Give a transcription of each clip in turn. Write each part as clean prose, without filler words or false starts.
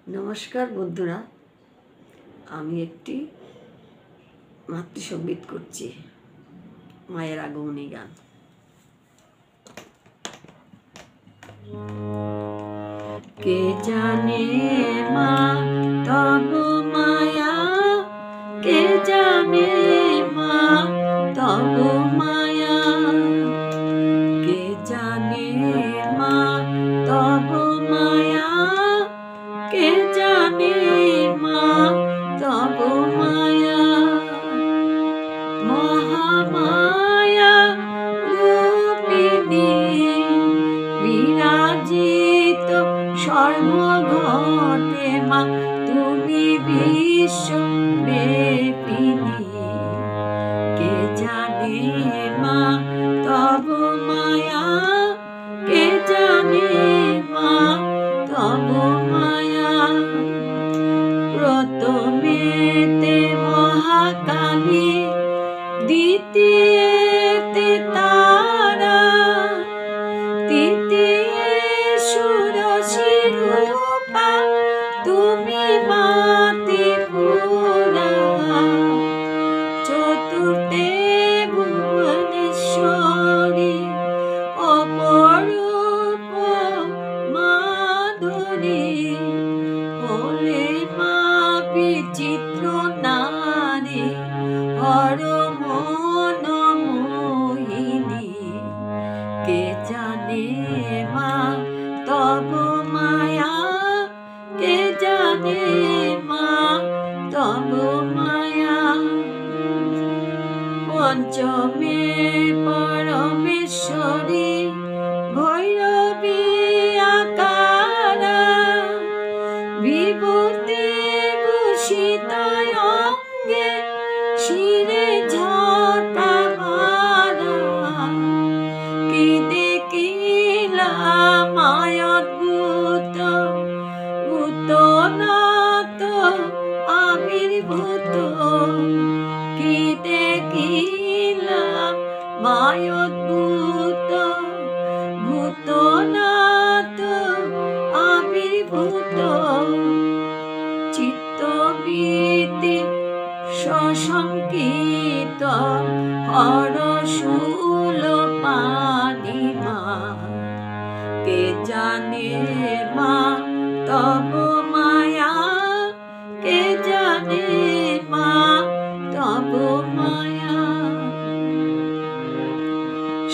নমস্কার বন্ধুরা, আমি একটি মাতৃসঙ্গীত করছি, মায়ের আগমনী গান। কে জানে মা তব মায়া, কে জানে মা তব মায়া, কে জানে মা তব মায়া, কে জানে মা তব মায়া। মহামায়া রূপিণী বিরাজিত সর্বঘটে মা, তুমি বিশ্বব্যাপিনী। কে জানে মা তব মায়া, কে জানে মা তব মায়া। প্রথমেতে মহাকালী, দ্বিতীয়েতে তারা, তৃতীয়ে ষোড়শী রূপা, তুমি মা ত্রিপুরা। চতুর্থে ভুবনেশ্বরী, অপরূপ মাধুরী, হলে মা বিচিত্র নারী, হরমন মোহিনী। কে জানে মা তব মায়া, কে জানে মা তব মায়া। পঞ্চমে পরমেশ্বরী, ভৈরবী আকারা, বিভূতি ভূষিত অঙ্গে, শিরে ঝটা বাঁধা। কি দেখিলাম মায় অদ্ভুত, ভূতনাথ আবির্ভূত। কি দেখিলাম মায় অদ্ভুত, ভূতনাথ আবির্ভূত। চিত্তবৃত্তি সশঙ্কিত, হরশূল পানি মা। কে জানে মা তব মায়া, কে জানে মা তব মায়া।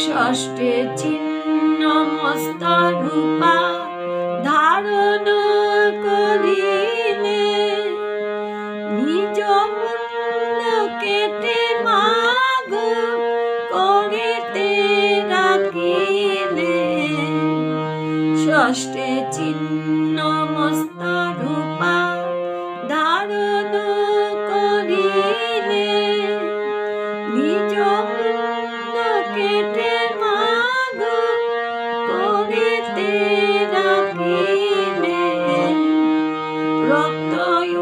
ষষ্ঠে ছিন্ন মস্ত রূপা, ধারণ করিলে, নিজ মুন্ড কেটে মাগ করিতে রাখিলে। ষষ্ঠে ছিন্ন মস্ত রূপা, ধারণ করিলে, নিজ মুন্ড কেটে মাগ করিতে রাখিলে। রক্ত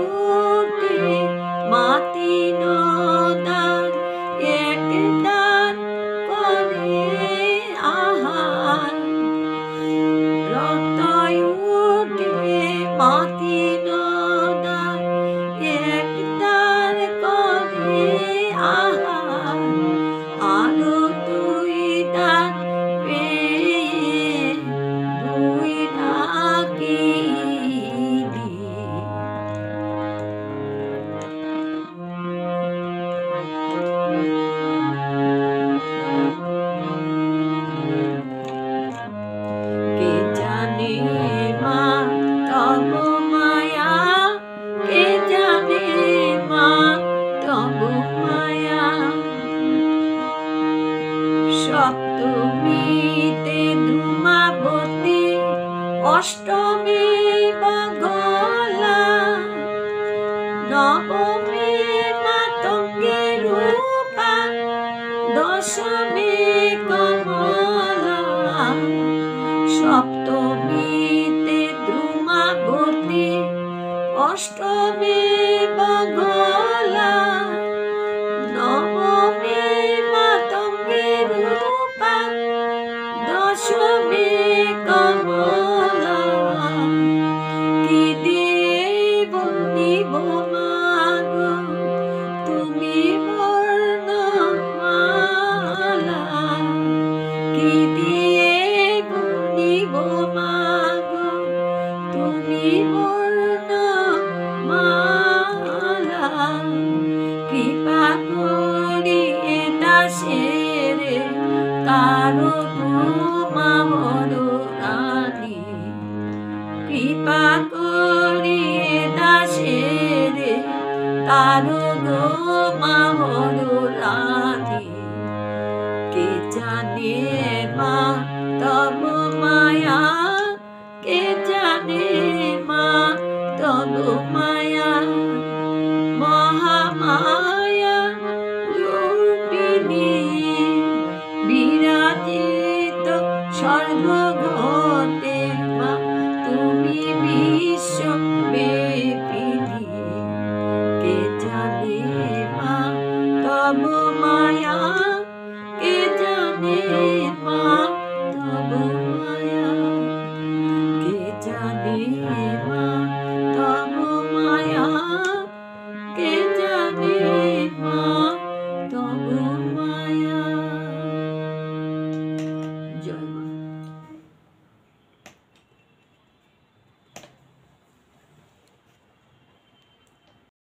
উঠে মাতি নদান, এক দান করে আহার। রক্ত উঠে মাতি নদান, এক দান করে আহার। আলো দুই দান পেয়ে দুই ডাকিনি। কে জানে মা তব মায়া, কে জানে মা তব মায়া। সপ্তমীতে ধূমাবতী, অষ্টমী বগলা, নবমী মাতঙ্গী রূপা, দশমী কমলা। সপ্তমীতে ধূমাবতী, অষ্টমী বগলা, নবমী মাতঙ্গী রূপা, দশমী কমলা। ত্রিবর্ণ মালা কৃপা করিয়ে দাসের তারো মা বড় রানী কৃপা করিয়ে দাসের তারো মা বড় রানী কে জানে মা তব মায়া কে জানে মা তব মায়া মহামায়া রূপিণী বিরাজিত সর্বঘটে মা তুমি বিশ্বব্যাপিনী কে জানে মা তব মায়া